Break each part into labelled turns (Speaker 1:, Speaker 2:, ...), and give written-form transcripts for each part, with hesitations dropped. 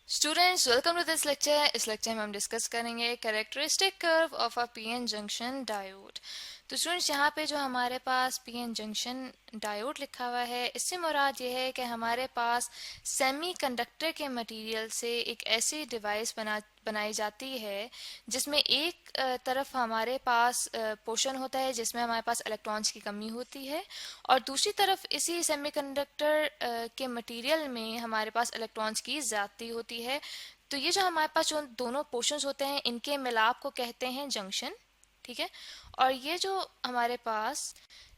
Speaker 1: Students welcome to this lecture. इस lecture में हम डिस्कस करेंगे characteristic curve of a PN junction diode. तो स्टूडेंट्स यहाँ पे जो हमारे पास पीएन जंक्शन डायोड लिखा हुआ है, इससे मुराद ये है कि हमारे पास सेमीकंडक्टर के मटेरियल से एक ऐसी डिवाइस बनाई जाती है जिसमें एक तरफ हमारे पास पोर्शन होता है जिसमें हमारे पास इलेक्ट्रॉन्स की कमी होती है, और दूसरी तरफ इसी सेमीकंडक्टर के मटेरियल में हमारे पास इलेक्ट्रॉन्स की ज्यादती होती है। तो ये जो हमारे पास जो दोनों पोर्शंस होते हैं, इनके मिलाप को कहते हैं जंक्शन। ठीक है। और ये जो हमारे पास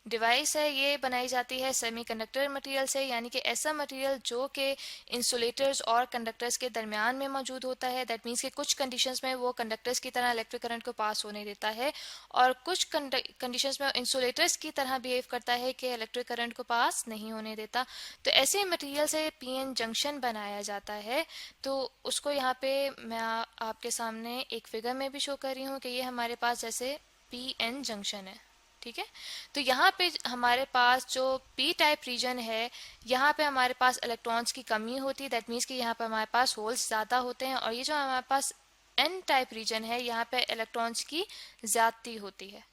Speaker 1: डिवाइस है, ये बनाई जाती है सेमीकंडक्टर मटेरियल से, यानी कि ऐसा मटेरियल जो कि इंसुलेटर्स और कंडक्टर्स के दरमियान में मौजूद होता है। दैट मीन्स कि कुछ कंडीशंस में वो कंडक्टर्स की तरह इलेक्ट्रिक करंट को पास होने देता है, और कुछ कंडीशंस में इंसुलेटर्स की तरह बिहेव करता है कि इलेक्ट्रिक करंट को पास नहीं होने देता। तो ऐसे मटेरियल से पीएन जंक्शन बनाया जाता है। तो उसको यहाँ पे मैं आपके सामने एक फिगर में भी शो कर रही हूँ कि ये हमारे पास जैसे पीएन जंक्शन है। ठीक है। तो यहाँ पे हमारे पास जो पी टाइप रीजन है, यहाँ पे हमारे पास इलेक्ट्रॉन्स की कमी होती है। दैट मीन्स कि यहाँ पे हमारे पास होल्स ज़्यादा होते हैं, और ये जो हमारे पास एन टाइप रीजन है, यहाँ पे इलेक्ट्रॉन्स की ज्यादती होती है।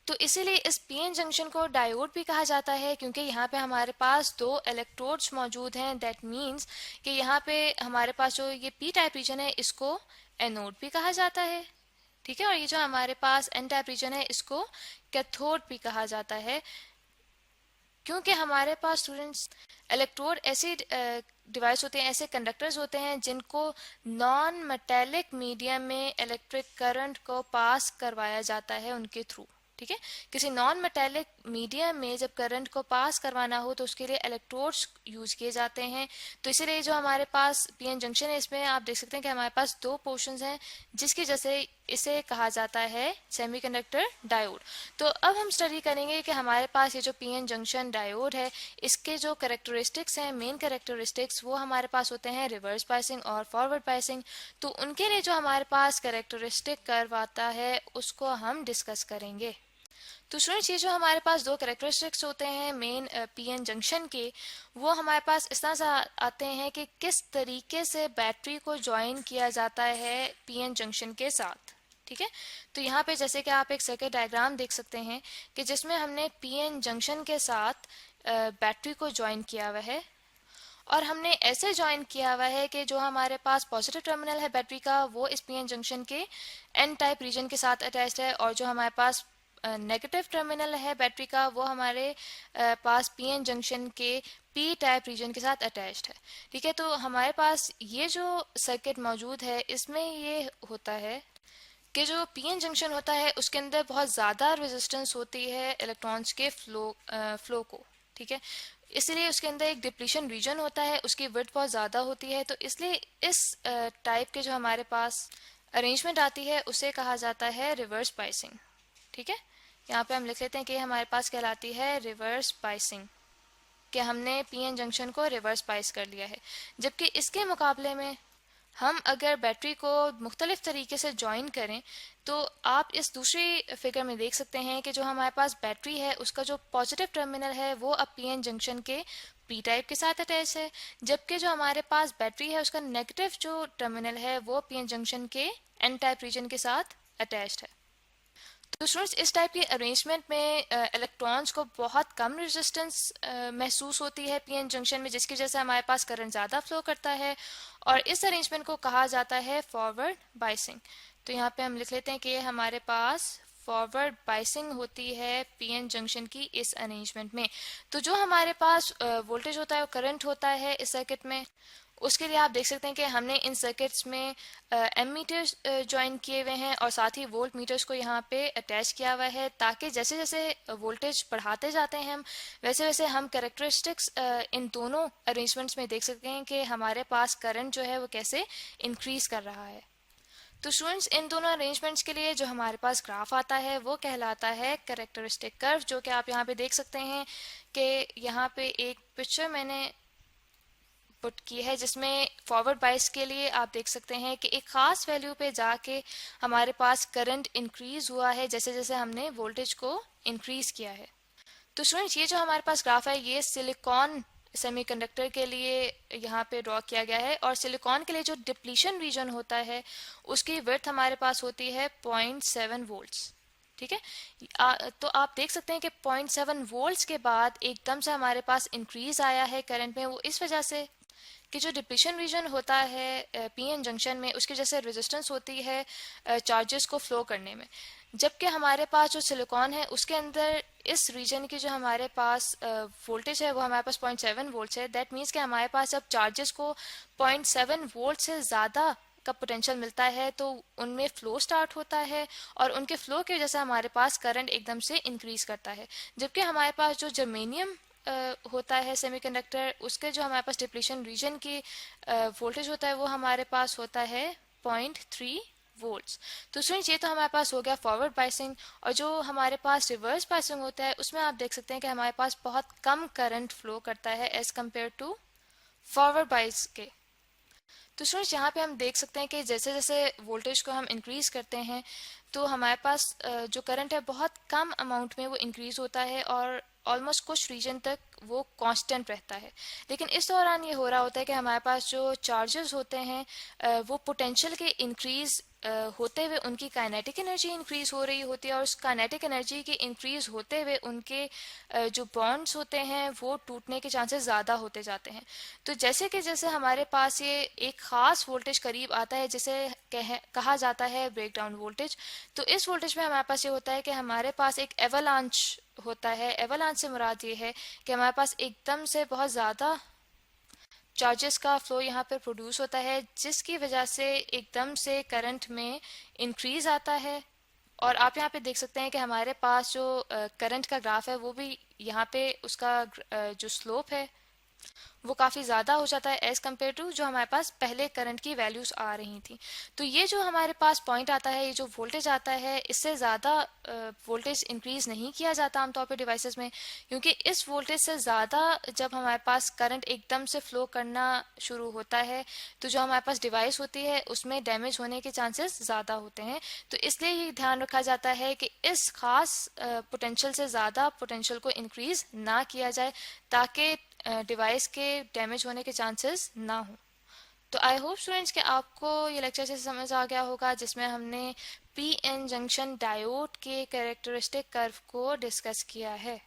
Speaker 1: तो इसीलिए इस पीएन जंक्शन को डायोड भी कहा जाता है, क्योंकि यहाँ पे हमारे पास दो इलेक्ट्रोड्स मौजूद हैं। दैट मीन्स कि यहाँ पे हमारे पास जो ये पी टाइप रीजन है, इसको एनोड भी कहा जाता है। ठीक है। और ये जो हमारे पास एन टाइप रीजन है, इसको कैथोड भी कहा जाता है, क्योंकि हमारे पास स्टूडेंट्स इलेक्ट्रोड ऐसे डिवाइस होते हैं, ऐसे कंडक्टर्स होते हैं जिनको नॉन मेटेलिक मीडियम में इलेक्ट्रिक करंट को पास करवाया जाता है उनके थ्रू। ठीक है। किसी नॉन मेटेलिक मीडियम में जब करंट को पास करवाना हो तो उसके लिए इलेक्ट्रोड्स यूज किए जाते हैं। तो इसीलिए जो हमारे पास पीएन जंक्शन है, इसमें आप देख सकते हैं कि हमारे पास दो पोर्शंस हैं, जिसकी जैसे इसे कहा जाता है सेमीकंडक्टर डायोड। तो अब हम स्टडी करेंगे कि हमारे पास ये जो पीएन जंक्शन डायोड है, इसके जो कैरेक्टरिस्टिक्स हैं, मेन कैरेक्टरिस्टिक्स, वो हमारे पास होते हैं रिवर्स बायसिंग और फॉरवर्ड बायसिंग। तो उनके लिए जो हमारे पास कैरेक्टरिस्टिक कर्व आता है, उसको हम डिस्कस करेंगे। तो स्टूडेंट्स, ये जो हमारे पास दो कैरेक्टरिस्टिक्स होते हैं मेन पीएन जंक्शन के, वो हमारे पास इस तरह से आते हैं कि किस तरीके से बैटरी को ज्वाइन किया जाता है पीएन जंक्शन के साथ। ठीक है। तो यहाँ पे जैसे कि आप एक सर्किट डायग्राम देख सकते हैं कि जिसमें हमने पीएन जंक्शन के साथ बैटरी को ज्वाइन किया हुआ है, और हमने ऐसे ज्वाइन किया हुआ है कि जो हमारे पास पॉजिटिव टर्मिनल है बैटरी का, वो इस पीएन जंक्शन के एन टाइप रीजन के साथ अटैच्ड है, और जो हमारे पास नेगेटिव टर्मिनल है बैटरी का, वो हमारे पास पीएन जंक्शन के पी टाइप रीजन के साथ अटैच्ड है। ठीक है। तो हमारे पास ये जो सर्किट मौजूद है, इसमें ये होता है कि जो पीएन जंक्शन होता है, उसके अंदर बहुत ज़्यादा रेजिस्टेंस होती है इलेक्ट्रॉन्स के फ्लो को। ठीक है। इसलिए उसके अंदर एक डिप्लीशन रीजन होता है, उसकी विड्थ बहुत ज़्यादा होती है। तो इसलिए इस टाइप के जो हमारे पास अरेंजमेंट आती है, उसे कहा जाता है रिवर्स बायसिंग। ठीक है। यहाँ पे हम लिख लेते हैं कि हमारे पास कहलाती है रिवर्स बायसिंग, कि हमने पीएन जंक्शन को रिवर्स बायस कर लिया है। जबकि इसके मुकाबले में हम अगर बैटरी को मुख्तलिफ तरीके से ज्वाइन करें, तो आप इस दूसरी फिगर में देख सकते हैं कि जो हमारे पास बैटरी है, उसका जो पॉजिटिव टर्मिनल है, वो अब पीएन जंक्शन के पी टाइप के साथ अटैच है, जबकि जो हमारे पास बैटरी है, उसका नेगेटिव जो टर्मिनल है, वो पीएन जंक्शन के एन टाइप रीजन के साथ अटैच्ड है। तो स्टूडेंट्स, इस टाइप की अरेंजमेंट में इलेक्ट्रॉन्स को बहुत कम रेजिस्टेंस महसूस होती है पीएन जंक्शन में, जिसकी वजह से हमारे पास करंट ज़्यादा फ्लो करता है, और इस अरेंजमेंट को कहा जाता है फॉरवर्ड बायसिंग। तो यहाँ पे हम लिख लेते हैं कि हमारे पास फॉरवर्ड बायसिंग होती है पीएन जंक्शन की इस अरेंजमेंट में। तो जो हमारे पास वोल्टेज होता है, करंट होता है इस सर्किट में, उसके लिए आप देख सकते हैं कि हमने इन सर्किट्स में एमीटर्स ज्वाइन किए हुए हैं, और साथ ही वोल्ट मीटर्स को यहाँ पे अटैच किया हुआ है, ताकि जैसे जैसे वोल्टेज बढ़ाते जाते हैं हम, वैसे वैसे हम कैरेक्टरिस्टिक्स इन दोनों अरेंजमेंट्स में देख सकते हैं कि हमारे पास करंट जो है वो कैसे इंक्रीज कर रहा है। तो स्टूडेंट्स, इन दोनों अरेंजमेंट्स के लिए जो हमारे पास ग्राफ आता है, वो कहलाता है कैरेक्टरिस्टिक कर्व, जो कि आप यहाँ पे देख सकते हैं कि यहाँ पे एक पिक्चर मैंने पुट की है, जिसमें फॉरवर्ड बायस के लिए आप देख सकते हैं कि एक खास वैल्यू पे जाके हमारे पास करंट इंक्रीज हुआ है जैसे जैसे हमने वोल्टेज को इंक्रीज किया है। तो स्टूडेंट्स, ये जो हमारे पास ग्राफ है, ये सिलिकॉन सेमीकंडक्टर के लिए यहाँ पे ड्रॉ किया गया है, और सिलिकॉन के लिए जो डिप्लीशन रीजन होता है उसकी विड्थ हमारे पास होती है 0.7 वोल्ट्स। ठीक है। तो आप देख सकते हैं कि 0.7 वोल्ट्स के बाद एकदम से हमारे पास इंक्रीज आया है करंट में। वो इस वजह से कि जो डिप्लीशन रीजन होता है पीएन जंक्शन में, उसकी जैसे रेजिस्टेंस होती है चार्जेस को फ्लो करने में, जबकि हमारे पास जो सिलिकॉन है उसके अंदर इस रीजन की जो हमारे पास वोल्टेज है वो हमारे पास 0.7 वोल्ट है। दैट मीन्स कि हमारे पास जब चार्जेस को 0.7 वोल्ट से ज़्यादा का पोटेंशियल मिलता है तो उनमें फ्लो स्टार्ट होता है, और उनके फ्लो की वजह से हमारे पास करंट एकदम से इंक्रीज करता है। जबकि हमारे पास जो जर्मेनियम होता है सेमीकंडक्टर, उसके जो हमारे पास डिप्लीशन रीजन की वोल्टेज होता है वो हमारे पास होता है 0.3 वोल्ट्स। तो स्टूडेंट्स ये तो हमारे पास हो गया फॉरवर्ड बायसिंग, और जो हमारे पास रिवर्स बायसिंग होता है उसमें आप देख सकते हैं कि हमारे पास बहुत कम करंट फ्लो करता है as compare to forward bias के। तो स्टूडेंट्स यहाँ पे हम देख सकते हैं कि जैसे जैसे वोल्टेज को हम इंक्रीज करते हैं तो हमारे पास जो करंट है बहुत कम अमाउंट में वो इंक्रीज होता है, और ऑलमोस्ट कुछ रीजन तक वो कांस्टेंट रहता है। लेकिन इस दौरान ये हो रहा होता है कि हमारे पास जो चार्जेस होते हैं वो पोटेंशियल के इंक्रीज होते हुए उनकी काइनेटिक एनर्जी इंक्रीज हो रही होती है, और उस काइनेटिक एनर्जी के इंक्रीज होते हुए उनके जो बॉन्ड्स होते हैं वो टूटने के चांसेस ज़्यादा होते जाते हैं। तो जैसे कि जैसे हमारे पास ये एक ख़ास वोल्टेज करीब आता है जिसे कहा जाता है ब्रेकडाउन वोल्टेज, तो इस वोल्टेज में हमारे पास ये होता है कि हमारे पास एक एवलांच होता है। एवलांच से मुराद ये है कि हमारे पास एकदम से बहुत ज़्यादा चार्जेस का फ्लो यहाँ पर प्रोड्यूस होता है, जिसकी वजह से एकदम से करंट में इंक्रीज आता है। और आप यहाँ पे देख सकते हैं कि हमारे पास जो करंट का ग्राफ है वो भी यहाँ पे उसका जो स्लोप है वो काफ़ी ज़्यादा हो जाता है एज़ कम्पेयर टू जो हमारे पास पहले करंट की वैल्यूज़ आ रही थी। तो ये जो हमारे पास पॉइंट आता है, ये जो वोल्टेज आता है, इससे ज़्यादा वोल्टेज इंक्रीज़ नहीं किया जाता आमतौर पे डिवाइसेस में, क्योंकि इस वोल्टेज से ज़्यादा जब हमारे पास करंट एकदम से फ्लो करना शुरू होता है तो जो हमारे पास डिवाइस होती है उसमें डैमेज होने के चांसेस ज़्यादा होते हैं। तो इसलिए ये ध्यान रखा जाता है कि इस खास पोटेंशियल से ज़्यादा पोटेंशियल को इंक्रीज़ ना किया जाए ताकि डिवाइस के डैमेज होने के चांसेस ना हो। तो आई होप स्टूडेंट्स कि आपको ये लेक्चर से समझ आ गया होगा, जिसमें हमने पीएन जंक्शन डायोड के कैरेक्टरिस्टिक कर्व को डिस्कस किया है।